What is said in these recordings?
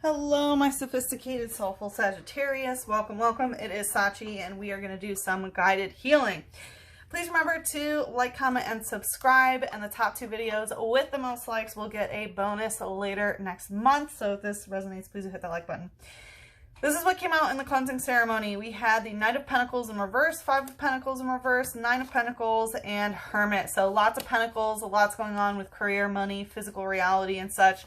Hello, my sophisticated, soulful Sagittarius. Welcome, welcome. It is Sachi, and we are going to do some guided healing. Please remember to like, comment, and subscribe. And the top 2 videos with the most likes will get a bonus later next month. So if this resonates, please hit that like button. This is what came out in the cleansing ceremony. We had the Knight of Pentacles in reverse, 5 of Pentacles in reverse, 9 of Pentacles, and Hermit. So lots of Pentacles, lots going on with career, money, physical reality, and such.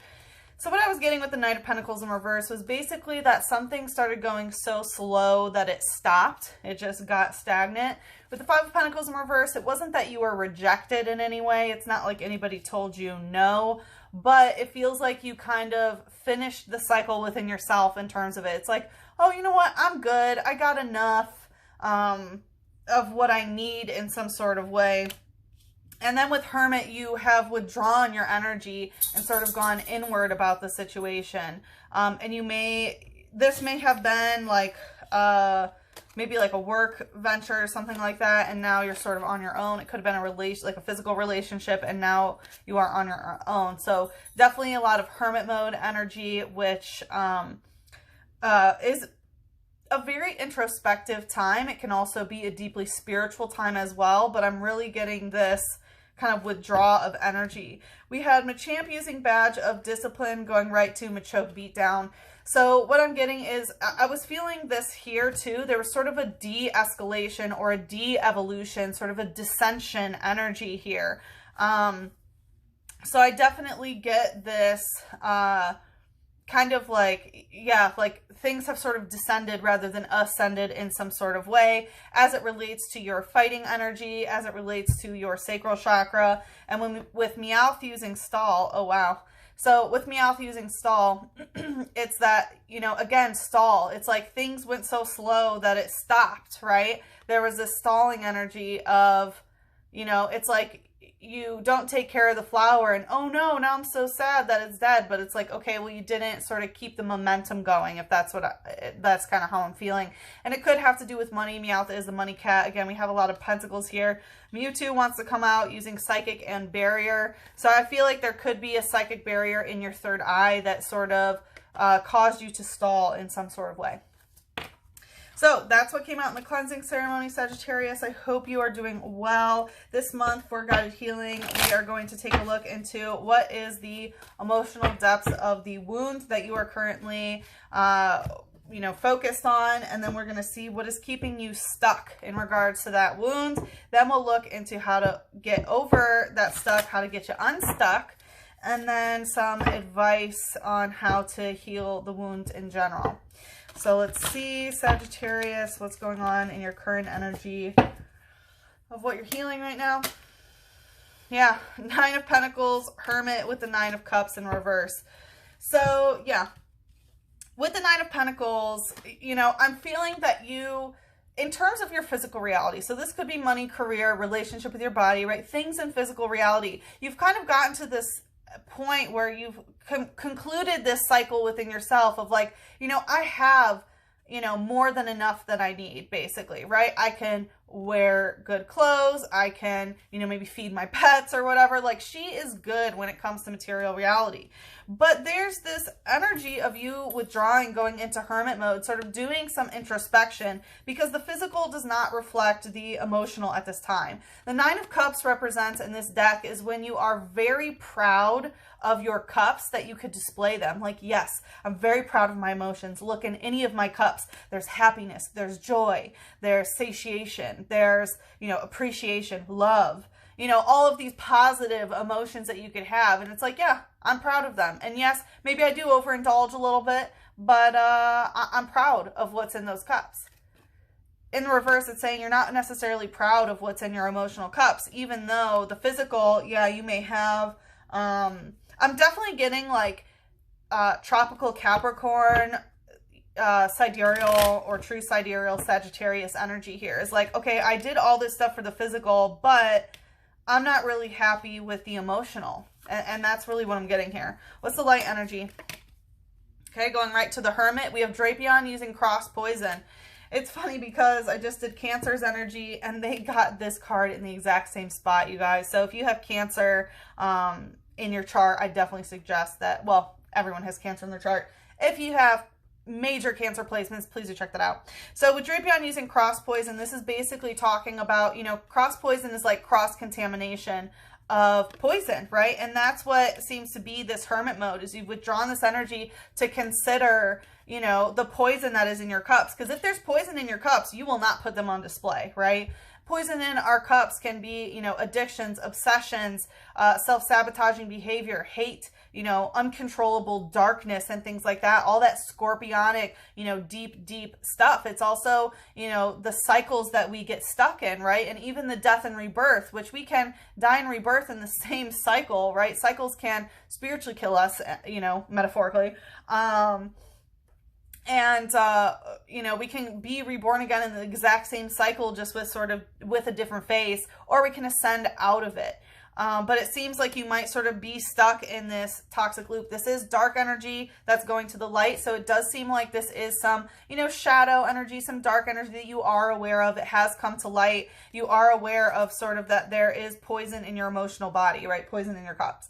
So what I was getting with the Knight of Pentacles in reverse was basically that something started going so slow that it stopped. It just got stagnant. With the 5 of Pentacles in reverse, it wasn't that you were rejected in any way. It's not like anybody told you no, but it feels like you kind of finished the cycle within yourself in terms of it. It's like, oh, you know what? I'm good. I got enough of what I need in some sort of way. And then with Hermit, you have withdrawn your energy and sort of gone inward about the situation. And this may have been like, maybe like a work venture or something like that. And now you're sort of on your own. It could have been like a physical relationship, and now you are on your own. So definitely a lot of Hermit mode energy, which, is a very introspective time. It can also be a deeply spiritual time as well, but I'm really getting this kind of withdrawal of energy. We had Machamp using Badge of Discipline going right to Machoke Beatdown. So what I'm getting is, I was feeling this here too. There was sort of a de-escalation or a de-evolution, sort of a dissension energy here. So I definitely get this kind of like, yeah, like things have sort of descended rather than ascended in some sort of way as it relates to your fighting energy, as it relates to your sacral chakra. And with Meowth using Stall, oh wow. So with Meowth using Stall, it's that, you know, again, stall. It's like things went so slow that it stopped, right? There was this stalling energy of, you know, it's like you don't take care of the flower and, oh no, now I'm so sad that it's dead. But it's like, okay, well, you didn't sort of keep the momentum going, if that's that's kind of how I'm feeling. And it could have to do with money. Meowth is the money cat. Again, we have a lot of pentacles here. Mewtwo wants to come out using psychic and barrier. So I feel like there could be a psychic barrier in your third eye that sort of caused you to stall in some sort of way. So that's what came out in the cleansing ceremony, Sagittarius. I hope you are doing well. This month for guided healing, we are going to take a look into what is the emotional depths of the wound that you are currently, you know, focused on. And then we're going to see what is keeping you stuck in regards to that wound. Then we'll look into how to get over that stuck, how to get you unstuck, and then some advice on how to heal the wound in general. So let's see, Sagittarius, what's going on in your current energy of what you're healing right now. Yeah, 9 of Pentacles, Hermit with the 9 of Cups in reverse. So yeah, with the 9 of Pentacles, you know, I'm feeling that you, in terms of your physical reality, so this could be money, career, relationship with your body, right? Things in physical reality. You've kind of gotten to this point where you've concluded this cycle within yourself of like, you know, I have, you know, more than enough that I need, basically, right? I can wear good clothes. I can, you know, maybe feed my pets or whatever. Like, she is good when it comes to material reality. But there's this energy of you withdrawing, going into hermit mode, sort of doing some introspection, because the physical does not reflect the emotional at this time. The 9 of Cups represents in this deck is when you are very proud of your cups, that you could display them. Like, yes, I'm very proud of my emotions. Look, in any of my cups, there's happiness, there's joy, there's satiation, there's, you know, appreciation, love, you know, all of these positive emotions that you could have. And it's like, yeah, I'm proud of them. And yes, maybe I do overindulge a little bit, but I'm proud of what's in those cups. In the reverse, it's saying you're not necessarily proud of what's in your emotional cups, even though the physical, yeah, you may have, I'm definitely getting like tropical Capricorn, sidereal or true sidereal Sagittarius energy here. Is like, okay, I did all this stuff for the physical, but I'm not really happy with the emotional. And that's really what I'm getting here. What's the light energy? Okay, going right to the Hermit. We have Drapion using Cross Poison. It's funny because I just did Cancer's energy and they got this card in the exact same spot, you guys. So if you have Cancer in your chart, I definitely suggest that, well, everyone has Cancer in their chart. If you have major Cancer placements, please do check that out. So with Drapion using cross poison, this is basically talking about, you know, cross poison is like cross contamination of poison, right? And that's what seems to be this hermit mode, is you've withdrawn this energy to consider, you know, the poison that is in your cups. Because if there's poison in your cups, you will not put them on display, right? Poison in our cups can be, you know, addictions, obsessions, self-sabotaging behavior, hate, you know, uncontrollable darkness and things like that. All that scorpionic, you know, deep, deep stuff. It's also, you know, the cycles that we get stuck in, right? And even the death and rebirth, which we can die and rebirth in the same cycle, right? Cycles can spiritually kill us, you know, metaphorically. You know, we can be reborn again in the exact same cycle, just with sort of with a different face, or we can ascend out of it. But it seems like you might sort of be stuck in this toxic loop. This is dark energy that's going to the light. So it does seem like this is some, you know, shadow energy, some dark energy that you are aware of. It has come to light. You are aware of sort of that there is poison in your emotional body, right? Poison in your cups.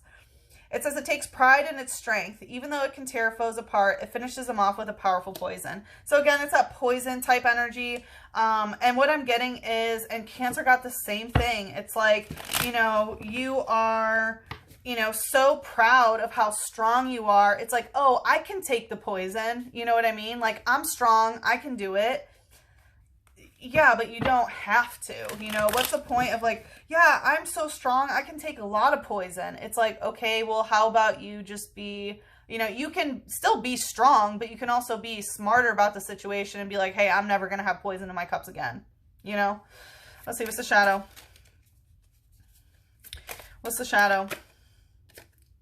It says it takes pride in its strength. Even though it can tear foes apart, it finishes them off with a powerful poison. So again, it's that poison type energy. And what I'm getting is, and Cancer got the same thing. It's like, you know, you are, you know, so proud of how strong you are. It's like, oh, I can take the poison. You know what I mean? Like, I'm strong. I can do it. Yeah, but you don't have to, you know, what's the point of like, yeah, I'm so strong, I can take a lot of poison. It's like, okay, well, how about you just be, you know, you can still be strong, but you can also be smarter about the situation and be like, hey, I'm never going to have poison in my cups again. You know, let's see, what's the shadow? What's the shadow?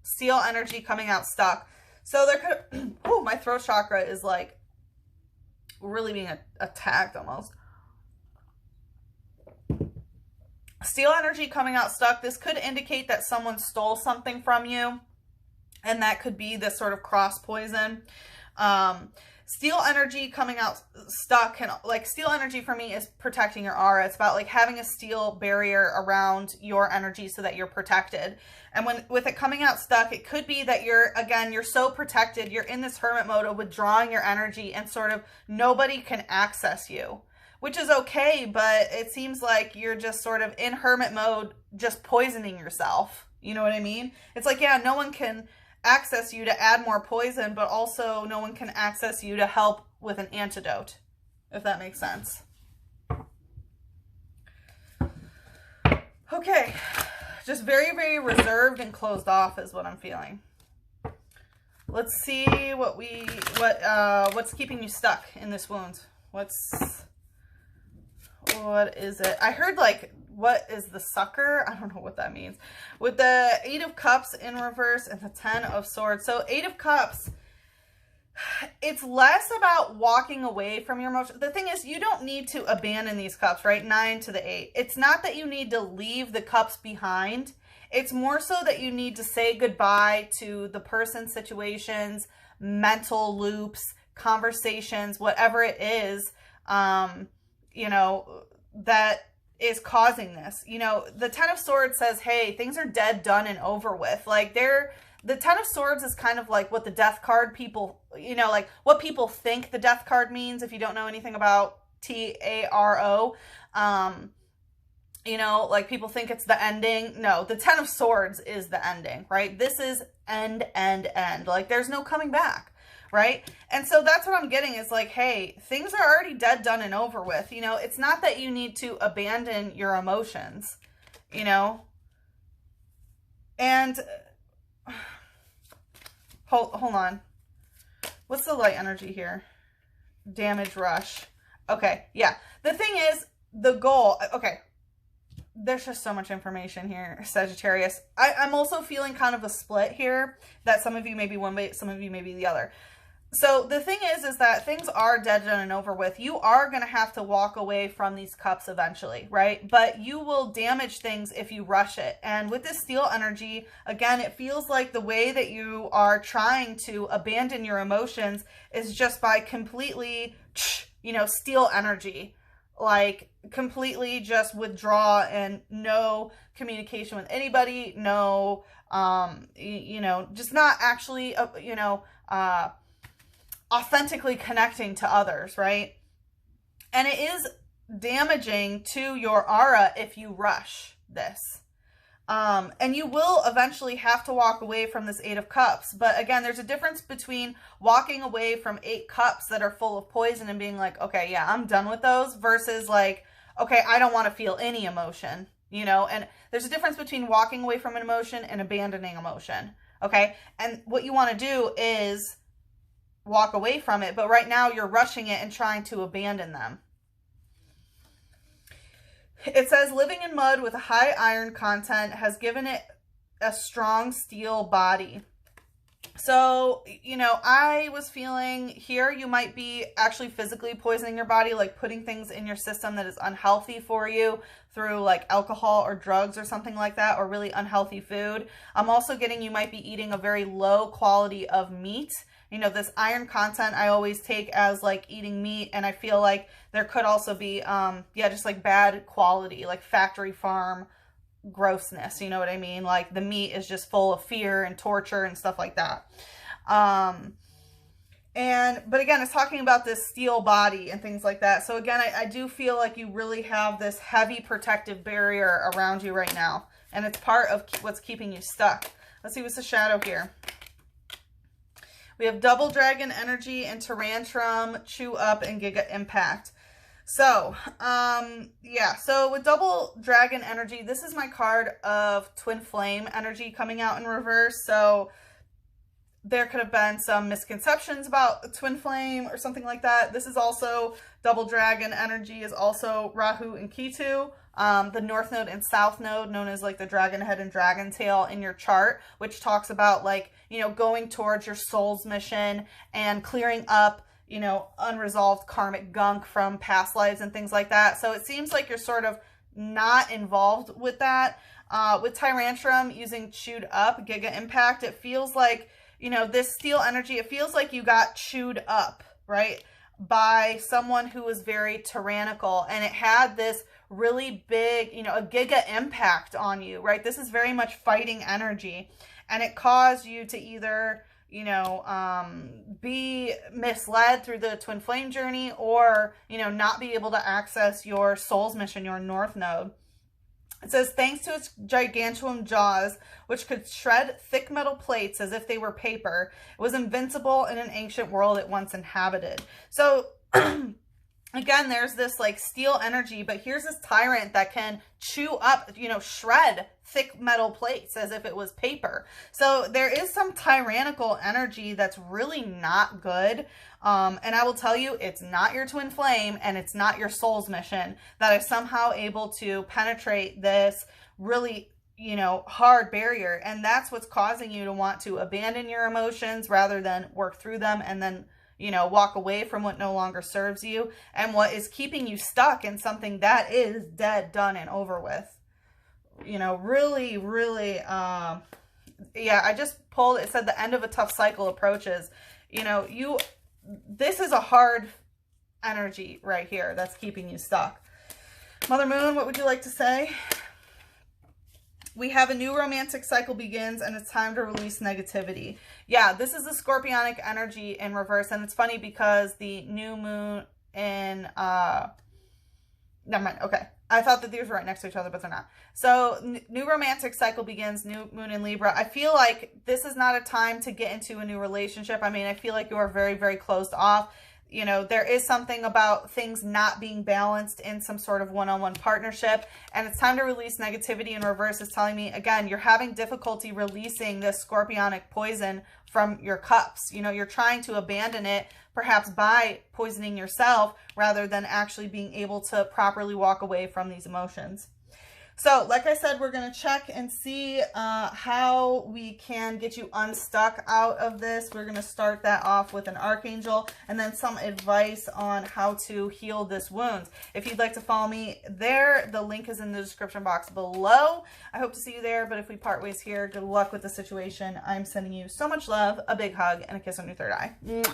Steel energy coming out stuck. So there could, oh, my throat chakra is like really being attacked almost. Steel energy coming out stuck. This could indicate that someone stole something from you, and that could be this sort of cross poison. Steel energy coming out stuck, and like steel energy for me is protecting your aura. It's about like having a steel barrier around your energy so that you're protected. And with it coming out stuck, it could be that you're so protected. You're in this hermit mode of withdrawing your energy, and sort of nobody can access you. Which is okay, but it seems like you're just sort of in hermit mode, just poisoning yourself. You know what I mean? It's like, yeah, no one can access you to add more poison, but also no one can access you to help with an antidote, if that makes sense. Okay, just very, very reserved and closed off is what I'm feeling. Let's see what's keeping you stuck in this wound. What is it? I heard like, what is the sucker? I don't know what that means. With the 8 of Cups in reverse and the 10 of Swords. So 8 of Cups, it's less about walking away from your emotions. The thing is, you don't need to abandon these cups, right? 9 to the 8. It's not that you need to leave the cups behind. It's more so that you need to say goodbye to the person, situations, mental loops, conversations, whatever it is, you know, that is causing this. You know, the 10 of Swords says, hey, things are dead, done, and over with. Like, the 10 of Swords is kind of like what the death card people, you know, like what people think the death card means if you don't know anything about Tarot. You know, like people think it's the ending. No, the 10 of Swords is the ending, right? This is end. Like, there's no coming back. Right? And so that's what I'm getting is like, hey, things are already dead, done, and over with. You know, it's not that you need to abandon your emotions, you know. And hold on. What's the light energy here? Damage rush. Okay, yeah. The thing is, the goal, okay, there's just so much information here, Sagittarius. I'm also feeling kind of a split here, that some of you may be one way, some of you may be the other. So the thing is that things are dead, done, and over with. You are going to have to walk away from these cups eventually, right? But you will damage things if you rush it. And with this steel energy, again, it feels like the way that you are trying to abandon your emotions is just by completely, you know, steel energy. Like, completely just withdraw and no communication with anybody. No, you know, just not actually, you know, authentically connecting to others, right? And it is damaging to your aura if you rush this. And you will eventually have to walk away from this 8 of Cups. But again, there's a difference between walking away from 8 cups that are full of poison and being like, okay, yeah, I'm done with those, versus like, okay, I don't want to feel any emotion, you know? And there's a difference between walking away from an emotion and abandoning emotion, okay? And what you want to do is walk away from it, but right now you're rushing it and trying to abandon them. It says living in mud with a high iron content has given it a strong steel body. So, you know, I was feeling here you might be actually physically poisoning your body, like putting things in your system that is unhealthy for you through like alcohol or drugs or something like that, or really unhealthy food. I'm also getting you might be eating a very low quality of meat. You know, this iron content I always take as like eating meat, and I feel like there could also be, yeah, just like bad quality, like factory farm grossness, you know what I mean? Like the meat is just full of fear and torture and stuff like that. But again, it's talking about this steel body and things like that. So again, I do feel like you really have this heavy protective barrier around you right now, and it's part of what's keeping you stuck. Let's see what's the shadow here. We have Double Dragon Energy and Tyrantrum, Chew Up, and Giga Impact. So, yeah, so with Double Dragon Energy, this is my card of Twin Flame energy coming out in reverse. So there could have been some misconceptions about Twin Flame or something like that. This is also Double Dragon Energy is also Rahu and Ketu. The North Node and South Node, known as like the Dragon Head and Dragon Tail in your chart, which talks about like, you know, going towards your soul's mission and clearing up, you know, unresolved karmic gunk from past lives and things like that. So it seems like you're sort of not involved with that. With Tyrantrum using Chewed Up, Giga Impact, it feels like, you know, this steel energy, it feels like you got chewed up, right, by someone who was very tyrannical, and it had this really big, you know, a giga impact on you, right? This is very much fighting energy, and it caused you to either, you know, be misled through the Twin Flame journey, or, you know, not be able to access your soul's mission, your North Node. It says, thanks to its gigantuan jaws, which could shred thick metal plates as if they were paper, it was invincible in an ancient world it once inhabited. So, again, there's this like steel energy, but here's this tyrant that can chew up, you know, shred thick metal plates as if it was paper. So there is some tyrannical energy that's really not good. And I will tell you, it's not your Twin Flame and it's not your soul's mission that is somehow able to penetrate this really, you know, hard barrier. And that's what's causing you to want to abandon your emotions rather than work through them and then, you know, walk away from what no longer serves you and what is keeping you stuck in something that is dead, done, and over with. You know, really, really, yeah, I just pulled, it said the end of a tough cycle approaches. You know, this is a hard energy right here that's keeping you stuck. Mother Moon, what would you like to say? We have a new romantic cycle begins and it's time to release negativity. Yeah, this is the scorpionic energy in reverse. And it's funny because the new moon in, never mind. Okay. I thought that these were right next to each other, but they're not. So new romantic cycle begins, new moon in Libra. I feel like this is not a time to get into a new relationship. I mean, I feel like you are very, very closed off. You know, there is something about things not being balanced in some sort of one-on-one partnership, and it's time to release negativity in reverse. Is telling me, again, you're having difficulty releasing this scorpionic poison from your cups. You know, you're trying to abandon it, perhaps by poisoning yourself, rather than actually being able to properly walk away from these emotions. So, like I said, we're going to check and see how we can get you unstuck out of this. We're going to start that off with an archangel and then some advice on how to heal this wound. If you'd like to follow me there, the link is in the description box below. I hope to see you there, but if we part ways here, good luck with the situation. I'm sending you so much love, a big hug, and a kiss on your third eye. Mwah.